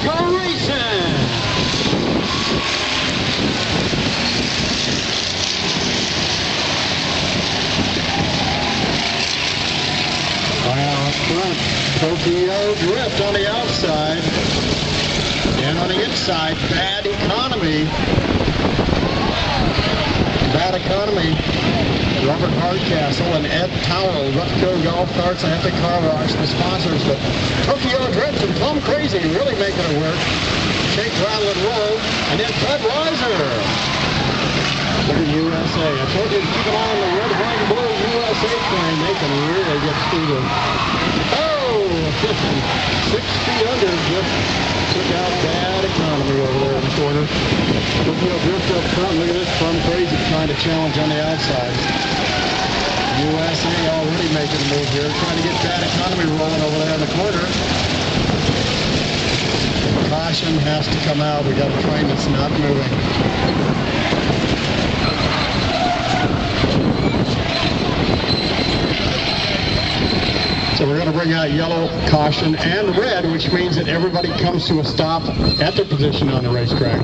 Let's go racing! Out front, Tokyo Drift on the outside. And on the inside, Bad Economy. Bad Economy. Robert Hardcastle and Ed Towell, Rutco Golf Carts and Epic Car Wash, the sponsors. But Tokyo Drift and Plum Crazy really making it work. Shake, Rattle, and Roll. And then Bud Weiser. Look at USA. I told you to keep an eye on the red, white, and blue USA train. They can really get speeding. Oh! 6 feet under. Just took out Bad Economy over there in the corner. Tokyo Drift up front. Look at this Plum Crazy trying to challenge on the outside. USA already making a move here. Trying to get Bad Economy rolling over there in the corner. Caution has to come out. We got a train that's not moving. So we're going to bring out yellow, caution, and red, which means that everybody comes to a stop at their position on the racetrack.